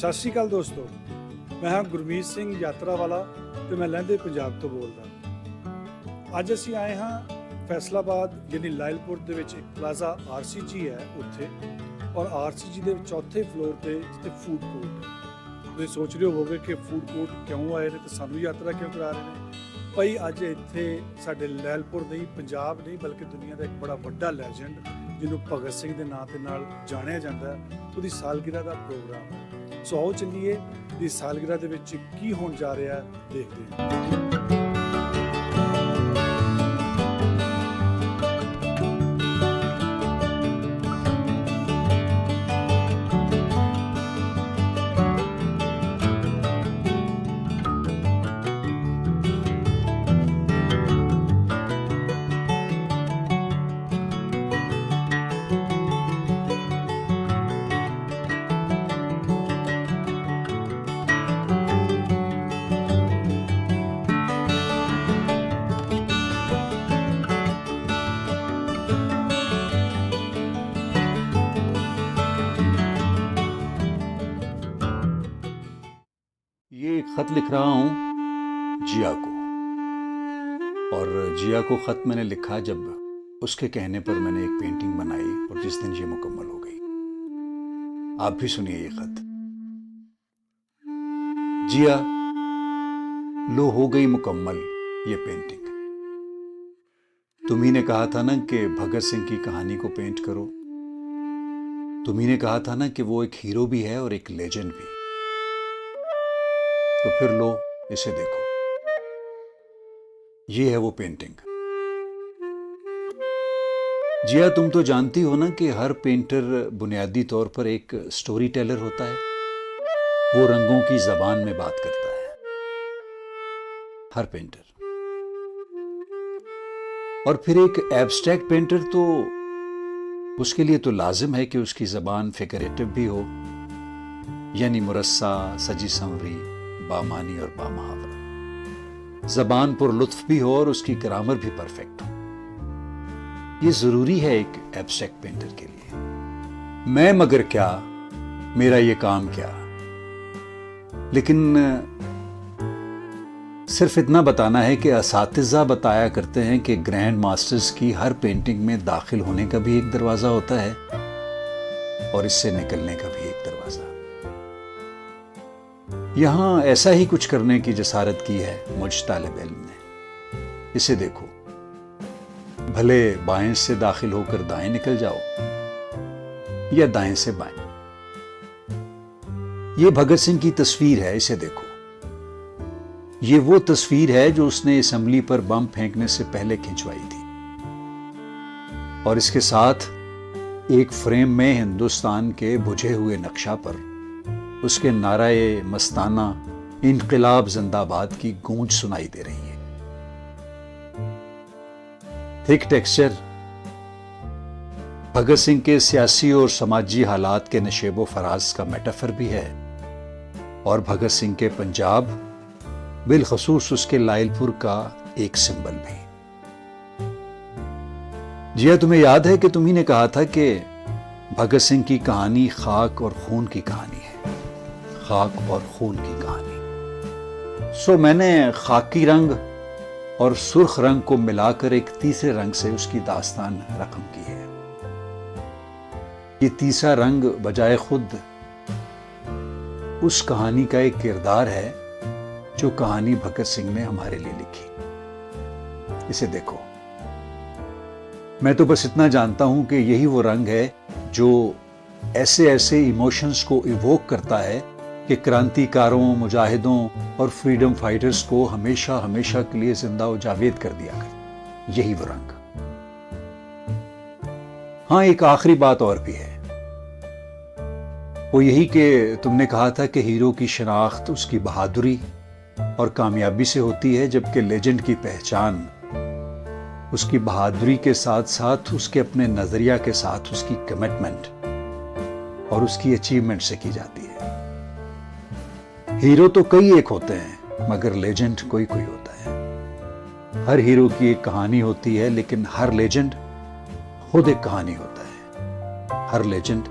ਸਤਿ ਸ਼੍ਰੀ ਅਕਾਲ ਦੋਸਤੋ, ਮੈਂ ਹਾਂ ਗੁਰਮੀਤ ਸਿੰਘ ਯਾਤਰਾ ਵਾਲਾ ਤੇ ਮੈਂ ਲਹਿੰਦੇ ਪੰਜਾਬ ਤੋਂ ਬੋਲਦਾ। ਅੱਜ ਅਸੀਂ ਆਏ ਹਾਂ ਫੈਸਲਾਬਾਦ ਯਾਨੀ ਲਾਇਲਪੁਰ ਦੇ ਵਿੱਚ ਇੱਕ ਪਲਾਜ਼ਾ RCG ਹੈ ਉੱਥੇ, ਔਰ RCG ਦੇ ਚੌਥੇ ਫਲੋਰ ਤੇ ਜਿੱਥੇ ਫੂਡ ਕੋਰਟ ਹੈ। ਤੁਸੀਂ ਸੋਚ ਰਹੇ ਹੋਵੋਗੇ ਕਿ ਫੂਡ ਕੋਰਟ ਕਿਉਂ ਆਏ ਨੇ ਤੇ ਸਾਨੂੰ ਯਾਤਰਾ ਕਿਉਂ ਕਰਾ ਰਹੇ ਨੇ। ਭਾਈ ਅੱਜ ਇੱਥੇ ਸਾਡੇ ਲਾਇਲਪੁਰ ਨਹੀਂ, ਪੰਜਾਬ ਨਹੀਂ ਬਲਕਿ ਦੁਨੀਆ ਦਾ ਇੱਕ ਬੜਾ ਵੱਡਾ ਲੈਜੈਂਡ ਜਿਹਨੂੰ ਭਗਤ ਸਿੰਘ ਦੇ ਨਾਂ ਦੇ ਨਾਲ ਜਾਣਿਆ ਜਾਂਦਾ, ਉਹਦੀ ਸਾਲਗਿਰਾ ਦਾ ਪ੍ਰੋਗਰਾਮ ਹੈ। ਸੋ ਆਓ ਚੱਲੀਏ ਇਸ ਸਾਲਗਿਰਾ ਦੇ ਵਿੱਚ ਕੀ ਹੋਣ ਜਾ ਰਿਹਾ ਦੇਖਦੇ ਹਾਂ। ये एक खत लिख रहा हूँ जिया को, और जिया को खत मैंने लिखा जब उसके कहने पर मैंने एक पेंटिंग बनाई और जिस दिन ये मुकम्मल हो गई। आप भी सुनिए ये खत। जिया, लो हो गई मुकम्मल ये पेंटिंग। तुम्ही ने कहा था ना कि भगत सिंह की कहानी को पेंट करो। तुम्ही ने कहा था ना कि वो एक हीरो भी है और एक लेजेंड भी। तो फिर लो इसे देखो, ये है वो पेंटिंग। जिया, तुम तो जानती हो ना कि हर पेंटर बुनियादी तौर पर एक स्टोरी टेलर होता है। वो रंगों की जबान में बात करता है, हर पेंटर। और फिर एक एब्स्ट्रैक्ट पेंटर तो उसके लिए तो लाजिम है कि उसकी जबान फिगरेटिव भी हो, यानी मुरस्सा, सजी संवरी, बामानी और बामहावरा। जबान पर लुत्फ भी हो और उसकी ग्रामर भी परफेक्ट हो। ये जरूरी है एक एब्स्ट्रैक्ट पेंटर के लिए। मैं मगर क्या, मेरा ये काम क्या, लेकिन सिर्फ इतना बताना है कि असातिज़ा बताया करते हैं कि ग्रैंड मास्टर्स की हर पेंटिंग में दाखिल होने का भी एक दरवाज़ा होता है और इससे निकलने का भी एक दरवाज़ा। यहां ऐसा ही कुछ करने की जसारत की है मुझ तालिब इल्म ने। इसे देखो, भले बाएं से दाखिल होकर दाएं निकल जाओ या दाएं से बाएं। ये भगत सिंह की तस्वीर है, इसे देखो। ये वो तस्वीर है जो उसने असेंबली पर बम फेंकने से पहले खिंचवाई थी, और इसके साथ एक फ्रेम में हिंदुस्तान के बुझे हुए नक्शा पर उसके नाराए मस्ताना इनकलाब जिंदाबाद की गूंज सुनाई दे रही है। थिक टेक्सचर भगत सिंह के सियासी और समाजी हालात के नशेबो फराज का मेटाफर भी है, और भगत सिंह के पंजाब बिलखसूस उसके लायलपुर का एक सिंबल भी। जिया, तुम्हें याद है कि तुम्ही ने कहा था कि भगत सिंह की कहानी खाक और खून की कहानी है, खाक और खून की कहानी। सो मैंने खाकी रंग और सुर्ख रंग को मिलाकर एक तीसरे रंग से उसकी दास्तान रकम की है। ये तीसरा रंग बजाय खुद उस कहानी का एक किरदार है जो कहानी भगत सिंह ने हमारे लिए लिखी। इसे देखो। मैं तो बस इतना जानता हूं कि यही वो रंग है जो ऐसे ऐसे इमोशंस को इवोक करता है कि क्रांतिकारों, मुजाहिदों और फ्रीडम फाइटर्स को हमेशा हमेशा के लिए जिंदा और जावेद कर दिया कर। यही वो रंग। हां, एक आखिरी बात और भी है, वो यही कि तुमने कहा था कि हीरो की शनाख्त उसकी बहादुरी और कामयाबी से होती है, जबकि लेजेंड की पहचान उसकी बहादुरी के साथ साथ उसके अपने नजरिया के साथ उसकी कमिटमेंट और उसकी अचीवमेंट से की जाती है। हीरो तो कई एक होते हैं, मगर लेजेंड कोई कोई होता है। हर हीरो की एक कहानी होती है, लेकिन हर लेजेंड खुद एक कहानी होता है। हर लेजेंड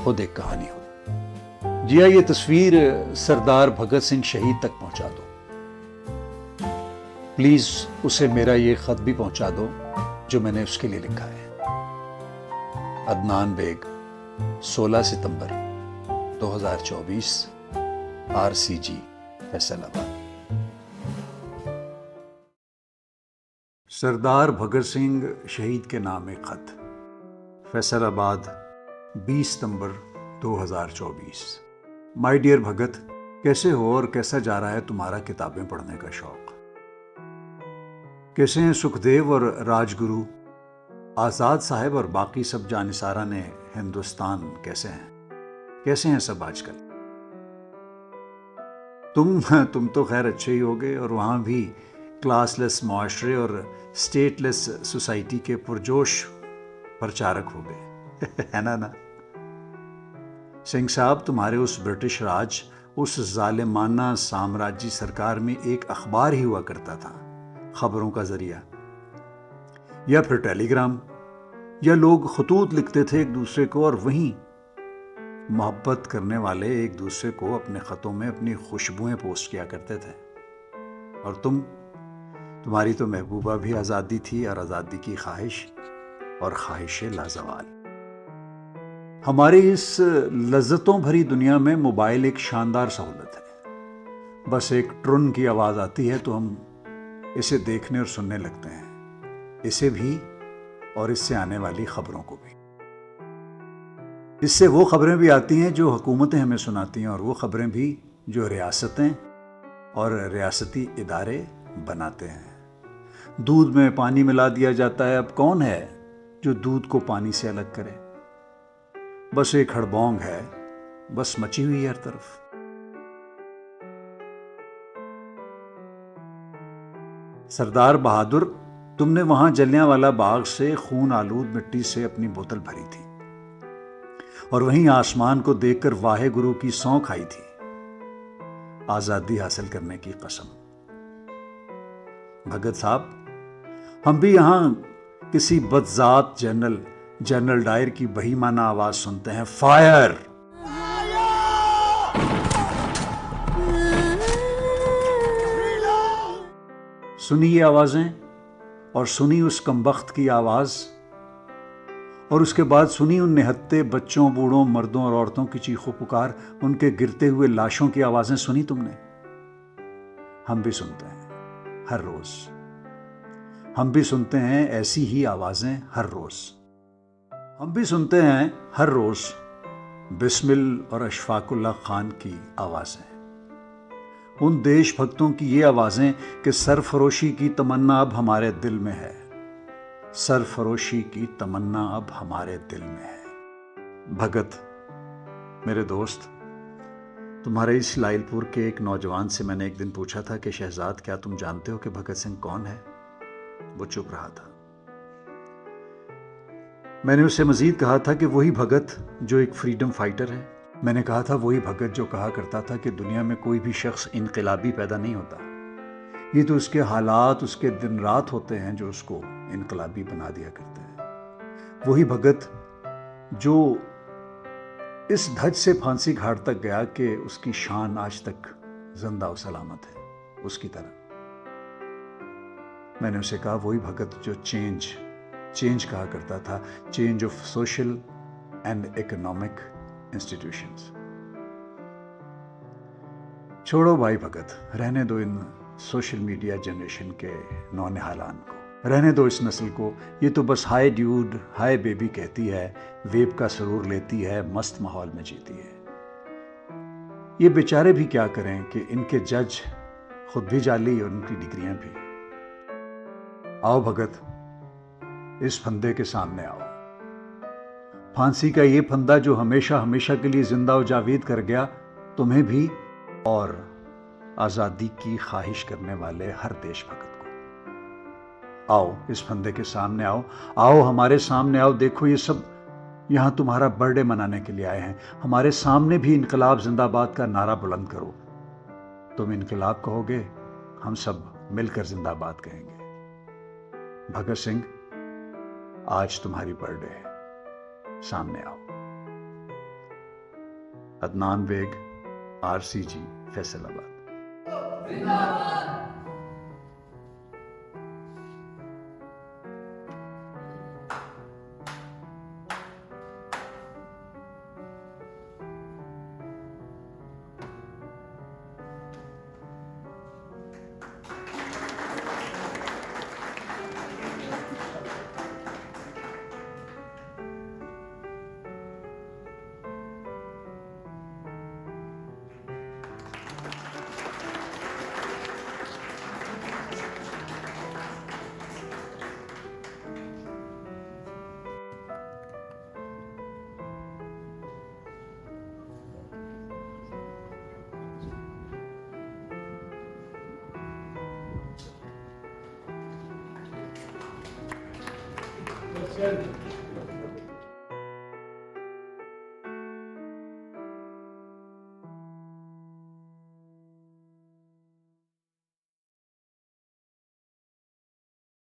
खुद एक कहानी होती है। जिया, ये तस्वीर सरदार भगत सिंह शहीद तक पहुंचा दो प्लीज। उसे मेरा ये खत भी पहुंचा दो जो मैंने उसके लिए लिखा है। अदनान बेग, 16 सितंबर 2024, RCG, फैसलाबाद। सरदार भगत सिंह शहीद के नाम एक खत, फैसलाबाद, 20 सितंबर 2024। माय डियर भगत, कैसे हो और कैसा जा रहा है तुम्हारा किताबें पढ़ने का शौक? कैसे हैं सुखदेव और राजगुरु, आज़ाद साहब और बाकी सब जानिसारा ने हिंदुस्तान? कैसे हैं सब आजकल? तुम तो खैर अच्छे ही होगे और वहाँ भी क्लासलेस मुआशरे और स्टेटलेस सोसाइटी के पुरजोश प्रचारक हो गए है ना? सिंह साहब, तुम्हारे उस ब्रिटिश राज, उस जालिमाना साम्राज्य सरकार में एक अखबार ही हुआ करता था, खबरों का जरिया, या फिर टेलीग्राम, या लोग खतूत लिखते थे एक दूसरे को और वहीं मोहब्बत करने वाले एक दूसरे को अपने खतों में अपनी खुशबुएं पोस्ट किया करते थे। और तुम्हारी तो महबूबा भी आज़ादी थी और आज़ादी की ख्वाहिश और ख्वाहिश लाजवाल। हमारी इस लज्जतों भरी दुनिया में मोबाइल एक शानदार सहूलत है। बस एक ट्रुन की आवाज़ आती है तो हम इसे देखने और सुनने लगते हैं, इसे भी और इससे आने वाली खबरों को भी। इससे वो खबरें भी आती हैं जो हुकूमतें हमें सुनाती हैं और वो खबरें भी जो रियासतें और रियासती इदारे बनाते हैं। दूध में पानी मिला दिया जाता है, अब कौन है जो दूध को पानी से अलग करे? बस एक हड़बोंग है, बस मची हुई है हर तरफ। सरदार बहादुर, तुमने वहां जलियांवाला बाग से खून आलूद मिट्टी से अपनी बोतल भरी थी और वहीं आसमान को देखकर वाहे गुरु की सौं खाई थी, आजादी हासिल करने की कसम। भगत साहब, हम भी यहां किसी बदजात जनरल डायर की बहीमाना आवाज सुनते हैं, फायर। सुनी ये आवाजें और सुनी उस कमबख्त की आवाज और उसके बाद सुनी उन निहत्ते बच्चों, बूढ़ों, मर्दों और औरतों की चीखों पुकार, उनके गिरते हुए लाशों की आवाजें सुनी तुमने? हम भी सुनते हैं हर रोज, हम भी सुनते हैं ऐसी ही आवाजें हर रोज। हम भी सुनते हैं हर रोज बिस्मिल और अशफाकुल्लाह खान की आवाजें, उन देशभक्तों की ये आवाजें कि सरफरोशी की तमन्ना अब हमारे दिल में है, सरफरोशी की तमन्ना अब हमारे दिल में है। भगत, मेरे दोस्त, तुम्हारे इस लाइलपुर के एक नौजवान से मैंने एक दिन पूछा था कि शहजाद, क्या तुम जानते हो कि भगत सिंह कौन है? वो चुप रहा था। मैंने उससे मजीद कहा था कि वही भगत जो एक फ्रीडम फाइटर है। मैंने कहा था वही भगत जो कहा करता था कि दुनिया में कोई भी शख्स इनकलाबी पैदा नहीं होता, ये तो उसके हालात, उसके दिन रात होते हैं जो उसको इनकलाबी बना दिया करते हैं। वही भगत जो इस धज से फांसी घाट तक गया कि उसकी शान आज तक जिंदा और सलामत है, उसकी तरह। मैंने उसे कहा वही भगत जो चेंज कहा करता था, change of social and economic institutions. छोड़ो भाई भगत, रहने दो इन सोशल मीडिया जनरेशन के नौनिहालान को, रहने दो इस नस्ल को। ये तो बस हाय ड्यूड, हाय बेबी कहती है, वेब का सुरूर लेती है, मस्त माहौल में जीती है। ये बेचारे भी क्या करें कि इनके जज खुद भी जाली और उनकी डिग्रियां भी। आओ भगत, इस फंदे के सामने आओ। फांसी का ये फंदा जो हमेशा हमेशा के लिए जिंदा और जावेद कर गया तुम्हें भी और आजादी की ख्वाहिश करने वाले हर देशभक्त को। आओ इस फंदे के सामने आओ, आओ हमारे सामने आओ। देखो ये सब यहां तुम्हारा बर्थडे मनाने के लिए आए हैं। हमारे सामने भी इनकलाब जिंदाबाद का नारा बुलंद करो। तुम इनकलाब कहोगे, हम सब मिलकर जिंदाबाद कहेंगे। भगत सिंह, आज तुम्हारी बर्थडे है, सामने आओ। अदनान बेग, RCG, फैसलाबाद। Good.